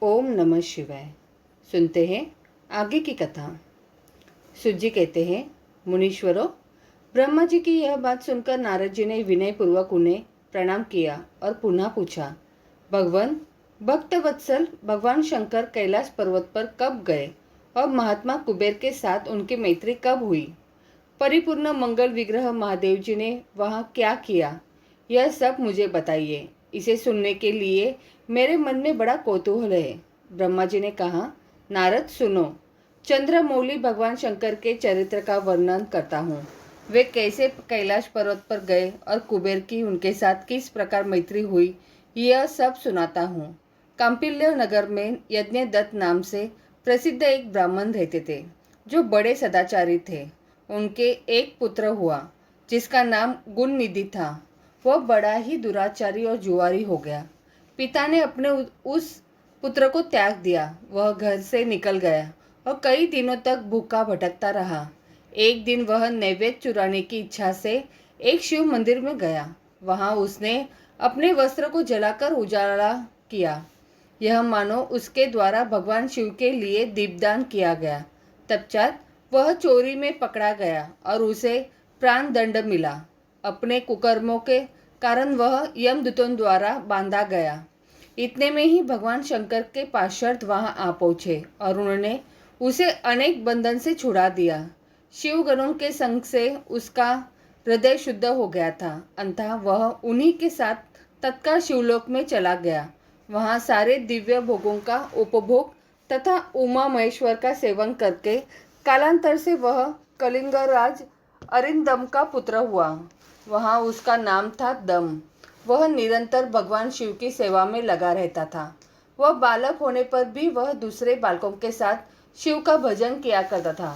ओम नमः शिवाय। सुनते हैं आगे की कथा। सूत जी कहते हैं, मुनीश्वरों, ब्रह्मा जी की यह बात सुनकर नारद जी ने विनय पूर्वक उन्हें प्रणाम किया और पुनः पूछा, भगवान भक्त वत्सल भगवान शंकर कैलाश पर्वत पर कब गए और महात्मा कुबेर के साथ उनकी मैत्री कब हुई? परिपूर्ण मंगल विग्रह महादेव जी ने वहाँ क्या किया, यह सब मुझे बताइए। इसे सुनने के लिए मेरे मन में बड़ा कौतूहल है। ब्रह्मा जी ने कहा, नारद सुनो, चंद्रमौली भगवान शंकर के चरित्र का वर्णन करता हूँ। वे कैसे कैलाश पर्वत पर गए और कुबेर की उनके साथ किस प्रकार मैत्री हुई, यह सब सुनाता हूँ। कांपिल्य नगर में यज्ञदत्त नाम से प्रसिद्ध एक ब्राह्मण रहते थे, जो बड़े सदाचारी थे। उनके एक पुत्र हुआ, जिसका नाम गुणनिधि था। वह बड़ा ही दुराचारी और जुआरी हो गया। पिता ने अपने उस पुत्र को त्याग दिया। वह घर से निकल गया और कई दिनों तक भूखा भटकता रहा। एक दिन वह नैवेद्य चुराने की इच्छा से एक शिव मंदिर में गया। वहां उसने अपने वस्त्र को जलाकर उजाला किया, यह मानो उसके द्वारा भगवान शिव के लिए दीपदान किया गया। तत्पश्चात वह चोरी में पकड़ा गया और उसे प्राण दंड मिला। अपने कुकर्मों के कारण वह यमदूतों द्वारा बांधा गया। इतने में ही भगवान शंकर के पार्षद वहां आ पहुंचे और उन्होंने उसे अनेक बंधन से छुड़ा दिया। शिवगणों के संग से उसका हृदय शुद्ध हो गया था। अंततः वह उन्हीं के साथ तत्काल शिवलोक में चला गया। वहां सारे दिव्य भोगों का उपभोग तथा उमा महेश्वर का सेवन करके कालांतर से वह कलिंगराज अरिंदम का पुत्र हुआ। वहां उसका नाम था दम। वह निरंतर भगवान शिव की सेवा में लगा रहता था। वह बालक होने पर भी वह दूसरे बालकों के साथ शिव का भजन किया करता था।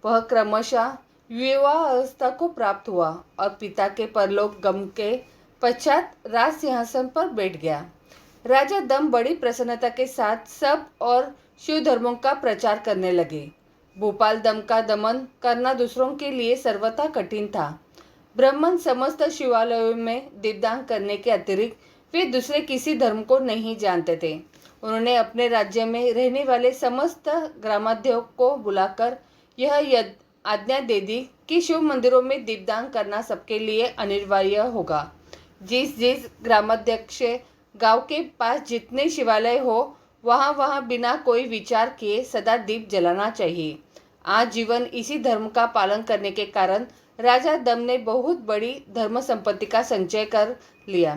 वह क्रमशः विवाह अवस्था को प्राप्त हुआ और पिता के परलोक गम के पश्चात राज सिंहासन पर बैठ गया। राजा दम बड़ी प्रसन्नता के साथ सब और शिव धर्मों का प्रचार करने लगे। भोपाल दम का दमन करना दूसरों के लिए सर्वथा कठिन था। ब्राह्मण समस्त शिवालयों में दीपदान करने के अतिरिक्त वे दूसरे किसी धर्म को नहीं जानते थे। उन्होंने अपने राज्य में रहने वाले समस्त ग्रामाध्यक्षों को बुलाकर यह आज्ञा दे दी कि शिव मंदिरों में दीपदान करना सबके लिए अनिवार्य होगा। जिस जिस ग्रामाध्यक्ष गांव के पास जितने शिवालय हो, वहाँ वहाँ बिना कोई विचार किए सदा दीप जलाना चाहिए। आज जीवन इसी धर्म का पालन करने के कारण राजा दम ने बहुत बड़ी धर्म संपत्ति का संचय कर लिया।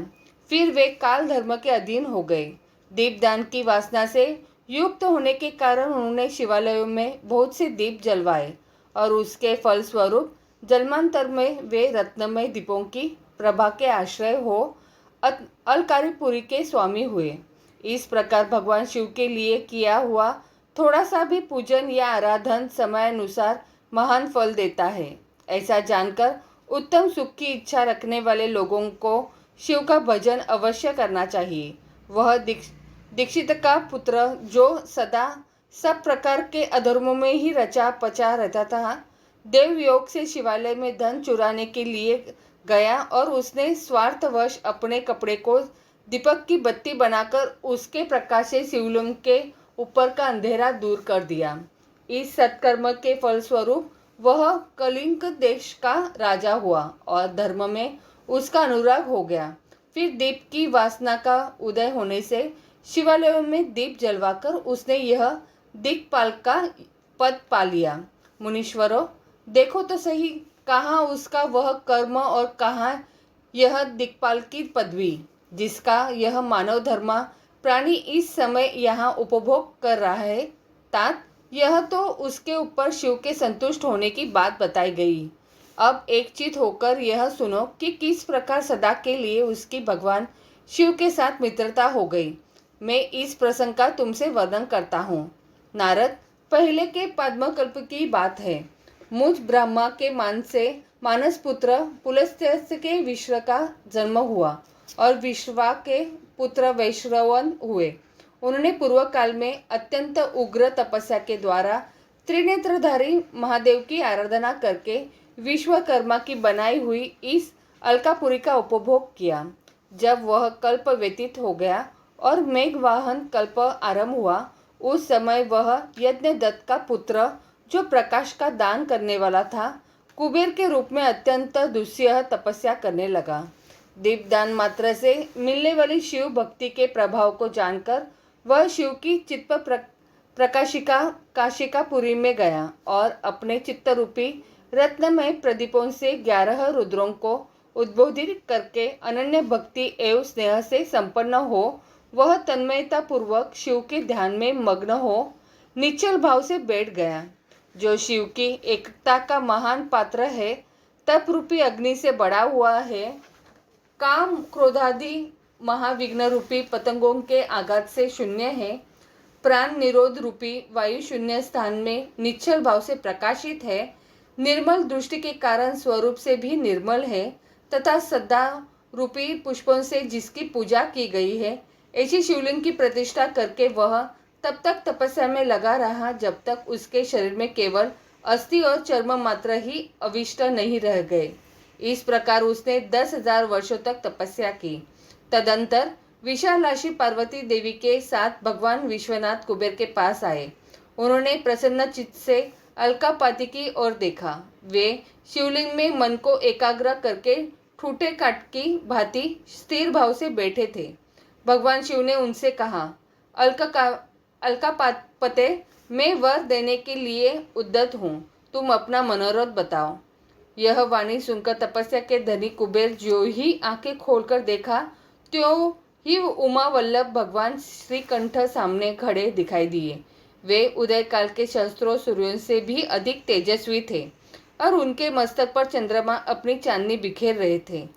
फिर वे काल धर्म के अधीन हो गए। दीपदान की वासना से युक्त होने के कारण उन्होंने शिवालयों में बहुत से दीप जलवाए और उसके फलस्वरूप जन्मांतर में वे रत्नमय दीपों की प्रभा के आश्रय हो अलकारीपुरी के स्वामी हुए। इस प्रकार भगवान शिव के लिए किया हुआ थोड़ा सा भी पूजन या आराधन समयानुसार महान फल देता है। ऐसा जानकर उत्तम सुख की इच्छा रखने वाले लोगों को शिव का भजन अवश्य करना चाहिए। वह दीक्षित का पुत्र, जो सदा सब प्रकार के अधर्मों में ही रचा पचा रहता था, देव योग से शिवालय में धन चुराने के लिए गया और उसने स्वार्थवश अपने कपड़े को दीपक की बत्ती बनाकर उसके प्रकाश से शिवलिंग के ऊपर का अंधेरा दूर कर दिया। इस सत्कर्म के फलस्वरूप वह कलिंग देश का राजा हुआ और धर्म में उसका अनुराग हो गया। फिर दीप की वासना का उदय होने से शिवालयों में दीप जलवाकर उसने यह दिक्पाल का पद पा लिया। मुनीश्वरों, देखो तो सही, कहाँ उसका वह कर्म और कहाँ यह दिक्पाल की पदवी, जिसका यह मानव धर्मा प्राणी इस समय यहाँ उपभोग कर रहा है। तात यह तो उसके ऊपर शिव के संतुष्ट होने की बात बताई गई। अब एकचित होकर यह सुनो कि किस प्रकार सदा के लिए उसकी भगवान शिव के साथ मित्रता हो गई। मैं इस प्रसंग का तुमसे वर्णन करता हूँ। नारद, पहले के पद्मकल्प की बात है। मुझ ब्रह्मा के मानस पुत्र पुलस्त्य के विश्व का जन्म हुआ और विश्वा के पुत्र वैश्रवन हुए। उन्होंने पूर्व काल में अत्यंत उग्र तपस्या के द्वारा त्रिनेत्रधारी महादेव की आराधना करके विश्वकर्मा की बनाई हुई इस अलकापुरी का उपभोग किया। जब वह कल्प व्यतीत हो गया और मेघवाहन कल्प आरंभ हुआ, उस समय वह यज्ञदत्त का पुत्र, जो प्रकाश का दान करने वाला था, कुबेर के रूप में अत्यंत दुस्सह तपस्या करने लगा। दीपदान मात्र से मिलने वाली शिव भक्ति के प्रभाव को जानकर वह शिव की चित्त प्रकाशिका काशिकापुरी में गया और अपने चित्तरूपी रत्नमय प्रदीपों से 11 रुद्रों को उद्बोधित करके अनन्य भक्ति एवं स्नेह से संपन्न हो वह तन्मयता पूर्वक शिव के ध्यान में मग्न हो निश्चल भाव से बैठ गया। जो शिव की एकता का महान पात्र है, तप रूपी अग्नि से बड़ा हुआ है, काम क्रोधादि महाविघ्न रूपी पतंगों के आघात से शून्य है, प्राण निरोध रूपी वायु शून्य स्थान में निश्चल भाव से प्रकाशित है, निर्मल दृष्टि के कारण स्वरूप से भी निर्मल है तथा सदा रूपी पुष्पों से जिसकी पूजा की गई है, ऐसी शिवलिंग की प्रतिष्ठा करके वह तब तक तपस्या में लगा रहा जब तक उसके शरीर में केवल अस्थि और चर्म मात्र ही अविष्ट नहीं रह गए। इस प्रकार उसने 10,000 वर्षों तक तपस्या की। तदंतर विशालाक्षी पार्वती देवी के साथ भगवान विश्वनाथ कुबेर के पास आए। उन्होंने प्रसन्न चित्त से अलकापाती की ओर देखा। वे शिवलिंग में मन को एकाग्र करके ठूठे काट की भांति स्थिर भाव से बैठे थे। भगवान शिव ने उनसे कहा, अलकापते, मैं वर देने के लिए उद्यत हूँ, तुम अपना मनोरथ बताओ। यह वाणी सुनकर तपस्या के धनी कुबेर जो ही आंखें खोलकर देखा, त्यों ही उमा वल्लभ भगवान श्रीकंठ सामने खड़े दिखाई दिए। वे उदय काल के शस्त्रों सूर्यों से भी अधिक तेजस्वी थे और उनके मस्तक पर चंद्रमा अपनी चांदनी बिखेर रहे थे।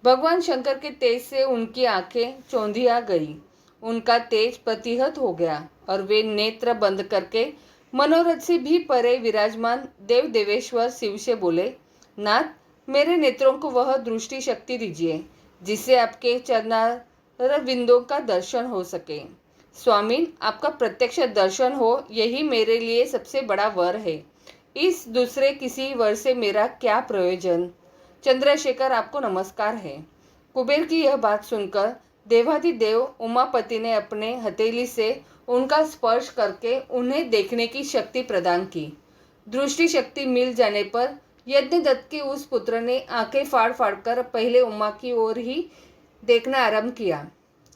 भगवान शंकर के तेज से उनकी आंखें चौंधिया गई, उनका तेज प्रतिहत हो गया और वे नेत्र बंद करके मनोरथ से भी परे विराजमान देव देवेश्वर शिव से बोले, नाथ, मेरे नेत्रों को वह दृष्टि शक्ति दीजिए जिससे आपके चरणारविंदों का दर्शन हो सके। स्वामी, आपका प्रत्यक्ष दर्शन हो, यही मेरे लिए सबसे बड़ा वर है। इस दूसरे किसी वर से मेरा क्या प्रयोजन। चंद्रशेखर, आपको नमस्कार है। कुबेर की यह बात सुनकर देवाधिदेव उमापति ने अपने हथेली से उनका स्पर्श करके उन्हें देखने की शक्ति प्रदान की। दृष्टि शक्ति मिल जाने पर यज्ञदत्त के उस पुत्र ने आंखें फाड़ फाड़कर पहले उमा की ओर ही देखना आरंभ किया।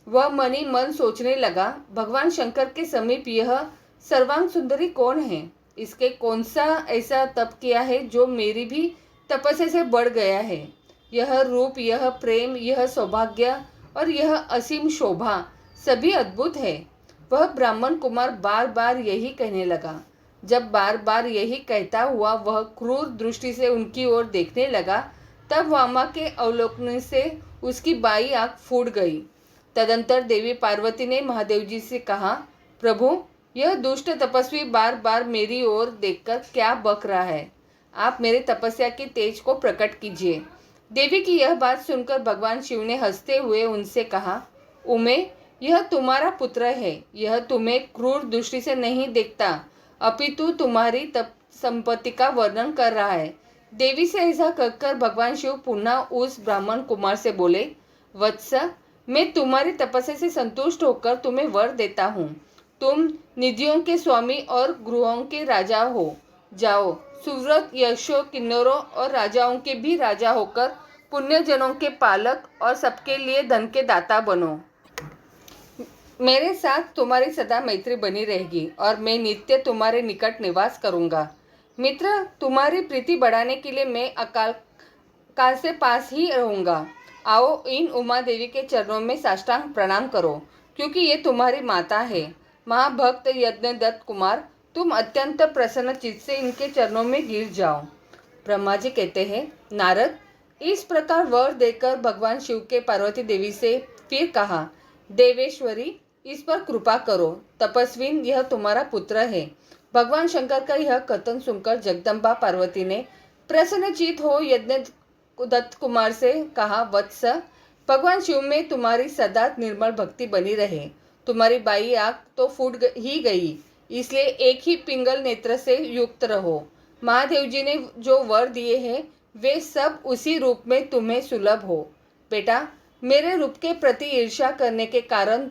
वह मनी मन सोचने लगा, भगवान शंकर के समीप यह सर्वांग सुंदरी कौन है? इसके कौन सा ऐसा तप किया है जो मेरी भी तपस्या से बढ़ गया है? यह रूप, यह प्रेम, यह सौभाग्य और यह असीम शोभा सभी अद्भुत है। वह ब्राह्मण कुमार बार बार यही कहने लगा। जब बार बार यही कहता हुआ वह क्रूर दृष्टि से उनकी ओर देखने लगा, तब वामा के अवलोकन से उसकी बाई आंख फूट गई। तदंतर देवी पार्वती ने महादेव जी से कहा, प्रभु, यह दुष्ट तपस्वी बार बार मेरी ओर देखकर क्या बक रहा है? आप मेरे तपस्या के तेज को प्रकट कीजिए। देवी की यह बात सुनकर भगवान शिव ने हंसते हुए उनसे कहा, उमे, यह तुम्हारा पुत्र है। यह तुम्हें क्रूर दृष्टि से नहीं देखता, अपितु तुम्हारी तप संपत्ति का वर्णन कर रहा है। देवी से ऐसा कहकर भगवान शिव पुनः उस ब्राह्मण कुमार से बोले, वत्स, मैं तुम्हारी तपस्या से संतुष्ट होकर तुम्हें वर देता हूँ। तुम निधियों के स्वामी और गृहों के राजा हो। जाओ, सुव्रत, यशो, किन्नरों और राजाओं के भी राजा होकर पुण्यजनों के पालक और सबके लिए धन के दाता बनो। मेरे साथ तुम्हारी सदा मैत्री बनी रहेगी और मैं नित्य तुम्हारे निकट निवास करूंगा। मित्र, तुम्हारी प्रीति बढ़ाने के लिए मैं अकाल काल से पास ही रहूंगा। आओ, इन उमा देवी के चरणों में साष्टांग प्रणाम करो, क्योंकि ये तुम्हारी माता है। महाभक्त यज्ञदत्त कुमार, तुम अत्यंत प्रसन्न चित्त से इनके चरणों में गिर जाओ। ब्रह्मा जी कहते हैं, नारद, इस प्रकार वर देकर भगवान शिव के पार्वती देवी से फिर कहा, देवेश्वरी, इस पर कृपा करो। तपस्विन, यह तुम्हारा पुत्र है। भगवान शंकर का यह कथन सुनकर जगदम्बा पार्वती ने प्रसन्नचित हो यज्ञदत्त कुमार से कहा, वत्स, भगवान शिव में तुम्हारी सदा निर्मल भक्ति बनी रहे। तुम्हारी बाई आंख तो फूट ही गई, इसलिए एक ही पिंगल नेत्र से युक्त रहो। महादेव जी ने जो वर दिए हैं वे सब उसी रूप में तुम्हें सुलभ हो। बेटा, मेरे रूप के प्रति ईर्ष्या करने के कारण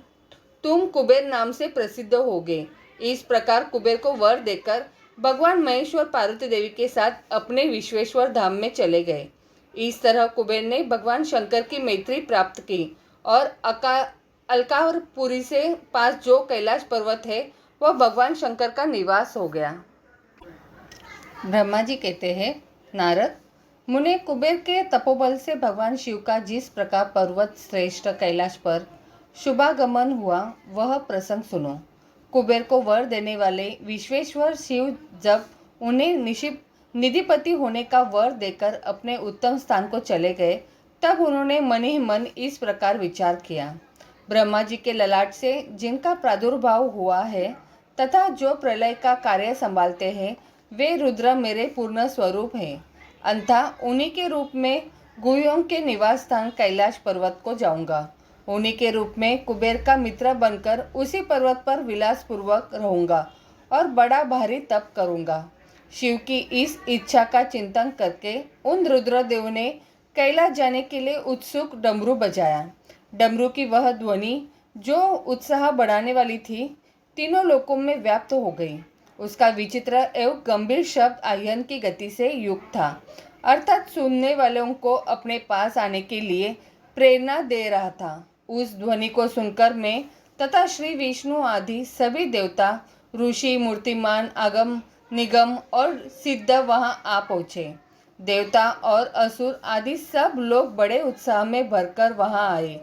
तुम कुबेर नाम से प्रसिद्ध होगे। इस प्रकार कुबेर को वर देकर भगवान महेश्वर पार्वती देवी के साथ अपने विश्वेश्वर धाम में चले गए। इस तरह कुबेर ने भगवान शंकर की मैत्री प्राप्त की और अलकापुरी से पास जो कैलाश पर्वत है वह भगवान शंकर का निवास हो गया। ब्रह्मा जी कहते हैं, नारद मुने, कुबेर के तपोबल से भगवान शिव का जिस प्रकार पर्वत श्रेष्ठ कैलाश पर शुभागमन हुआ वह प्रसंग सुनो। कुबेर को वर देने वाले विश्वेश्वर शिव जब उन्हें निधिपति होने का वर देकर अपने उत्तम स्थान को चले गए तब उन्होंने मन ही मन इस प्रकार विचार किया, ब्रह्मा जी के ललाट से जिनका प्रादुर्भाव हुआ है तथा जो प्रलय का कार्य संभालते हैं वे रुद्र मेरे पूर्ण स्वरूप हैं। अतः उन्हीं के रूप में गुह्यों के निवास स्थान कैलाश पर्वत को जाऊंगा। उन्हीं के रूप में कुबेर का मित्र बनकर उसी पर्वत पर विलासपूर्वक रहूंगा और बड़ा भारी तप करूंगा। शिव की इस इच्छा का चिंतन करके उन रुद्रदेव ने कैलाश जाने के लिए उत्सुक डमरू बजाया। डमरू की वह ध्वनि जो उत्साह बढ़ाने वाली थी तीनों लोकों में व्याप्त हो गई। उसका विचित्र एवं गंभीर शब्द आयन की गति से युक्त था, अर्थात सुनने वालों को अपने पास आने के लिए प्रेरणा दे रहा था। उस ध्वनि को सुनकर मैं तथा श्री विष्णु आदि सभी देवता, ऋषि, मूर्तिमान, आगम, निगम और सिद्ध वहां आ पहुँचे। देवता और असुर आदि सब लोग बड़े उत्साह में भरकर वहां आए।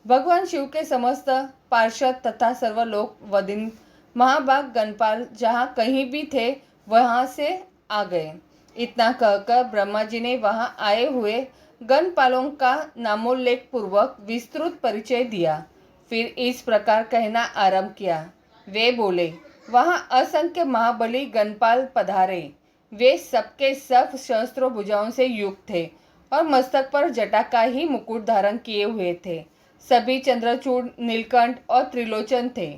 भगवान शिव के समस्त पार्षद तथा सर्वलोक वदिन महाभाग गणपाल जहाँ कहीं भी थे वहां से आ गए। इतना कहकर ब्रह्मा जी ने वहां आए हुए गणपालों का नामोल्लेख पूर्वक विस्तृत परिचय दिया। फिर इस प्रकार कहना आरंभ किया। वे बोले, वहां असंख्य महाबली गणपाल पधारे। वे सबके सब सहस्त्रों भुजाओं से युक्त थे और मस्तक पर जटा का ही मुकुट धारण किए हुए थे। सभी चंद्रचूड़, नीलकंठ और त्रिलोचन थे।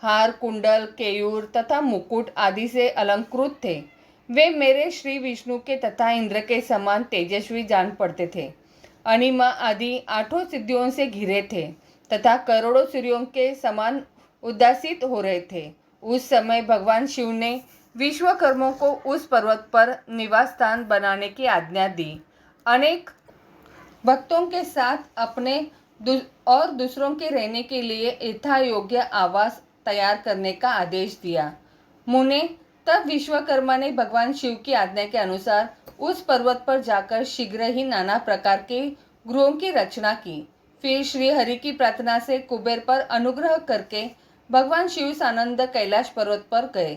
हार, कुंडल, केयूर तथा मुकुट आदि से अलंकृत थे। वे मेरे श्री विष्णु के तथा इंद्र के समान तेजस्वी जान पड़ते थे। अनिमा आदि 8 सिद्धियों से घिरे थे तथा करोड़ों सूर्यों के समान उद्भासित हो रहे थे। उस समय भगवान शिव ने विश्वकर्मों को उस पर्वत पर निवास स्थान बनाने की आज्ञा दी। अनेक भक्तों के साथ अपने और दूसरों के रहने के लिए यथा योग्य आवास तैयार करने का आदेश दिया। मुने, तब विश्वकर्मा ने भगवान शिव की आज्ञा के अनुसार उस पर्वत पर जाकर शीघ्र ही नाना प्रकार के गृहों की रचना की। फिर श्री हरि की प्रार्थना से कुबेर पर अनुग्रह करके भगवान शिव सानंद कैलाश पर्वत पर गए।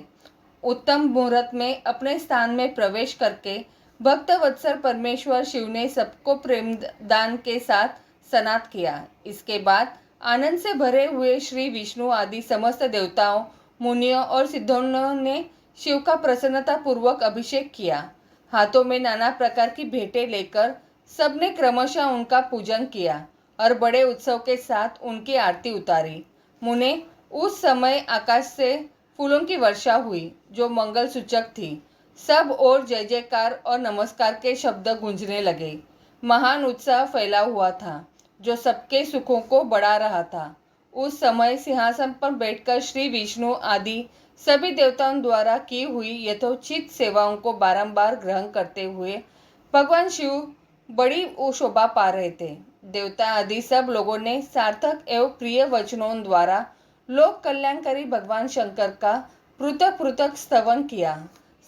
उत्तम मुहूर्त में अपने स्थान में प्रवेश करके भक्त वत्सल परमेश्वर शिव ने सबको प्रेम दान के साथ स्नात किया। इसके बाद आनंद से भरे हुए श्री विष्णु आदि समस्त देवताओं, मुनियों और सिद्धों ने शिव का प्रसन्नता पूर्वक अभिषेक किया। हाथों में नाना प्रकार की भेंटें लेकर सबने क्रमशः उनका पूजन किया और बड़े उत्सव के साथ उनकी आरती उतारी। मुने, उस समय आकाश से फूलों की वर्षा हुई जो मंगल सूचक थी। सब और जय जयकार और नमस्कार के शब्द गूंजने लगे। महान उत्साह फैला हुआ था जो सबके सुखों को बढ़ा रहा था। उस समय सिंहासन पर बैठकर श्री विष्णु आदि सभी देवताओं द्वारा की हुई यथोचित सेवाओं को बारंबार ग्रहण करते हुए भगवान शिव बड़ी शोभा पा रहे थे। देवता आदि सब लोगों ने सार्थक एवं प्रिय वचनों द्वारा लोक कल्याणकारी भगवान शंकर का पृथक पृथक स्तवन किया।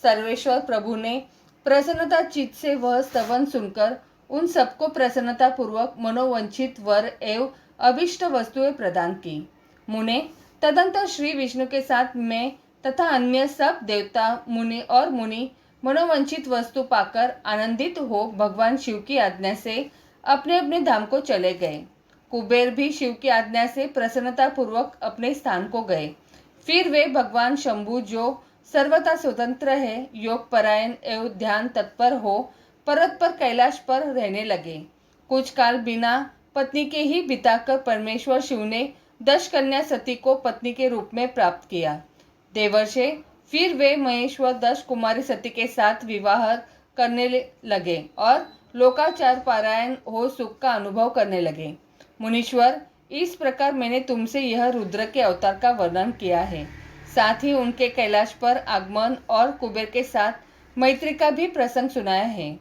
सर्वेश्वर प्रभु ने प्रसन्नता चित्त से वह स्तवन सुनकर उन सबको प्रसन्नता पूर्वक मनोवंचित वर एवं अभिष्ट वस्तुएं प्रदान की। मुने, तदंतर श्री विष्णु के साथ मैं तथा अन्य सब देवता, मुनि और मुनि मनोवंचित वस्तु पाकर आनंदित हो भगवान शिव की आज्ञा से अपने अपने धाम को चले गए। कुबेर भी शिव की आज्ञा से प्रसन्नता पूर्वक अपने स्थान को गए। फिर वे भगवान शंभु जो सर्वथा स्वतंत्र है, योग परायण एवं ध्यान तत्पर हो पर्वत पर कैलाश पर रहने लगे। कुछ काल बिना पत्नी के ही बिताकर परमेश्वर शिव ने 10 कन्या सती को पत्नी के रूप में प्राप्त किया। देवर्षे, फिर वे महेश्वर 10 कुमारी सती के साथ विवाह करने लगे और लोकाचार पारायण हो सुख का अनुभव करने लगे। मुनीश्वर, इस प्रकार मैंने तुमसे यह रुद्र के अवतार का वर्णन किया है। साथ ही उनके कैलाश पर आगमन और कुबेर के साथ मैत्री का भी प्रसंग सुनाया है।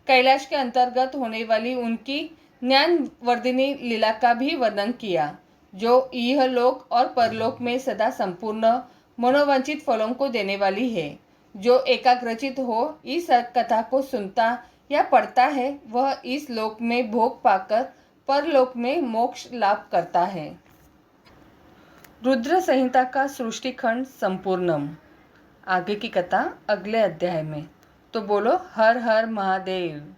कैलाश के अंतर्गत होने वाली उनकी ज्ञानवर्धिनी लीला का भी वर्णन किया, जो यह लोक और परलोक में सदा संपूर्ण मनोवांछित फलों को देने वाली है। जो एकाग्रचित हो इस कथा को सुनता या पढ़ता है, वह इस लोक में भोग पाकर परलोक में मोक्ष लाभ करता है। रुद्र संहिता का सृष्टि खंड संपूर्णम। आगे की कथा अगले अध्याय में। तो बोलो हर हर महादेव।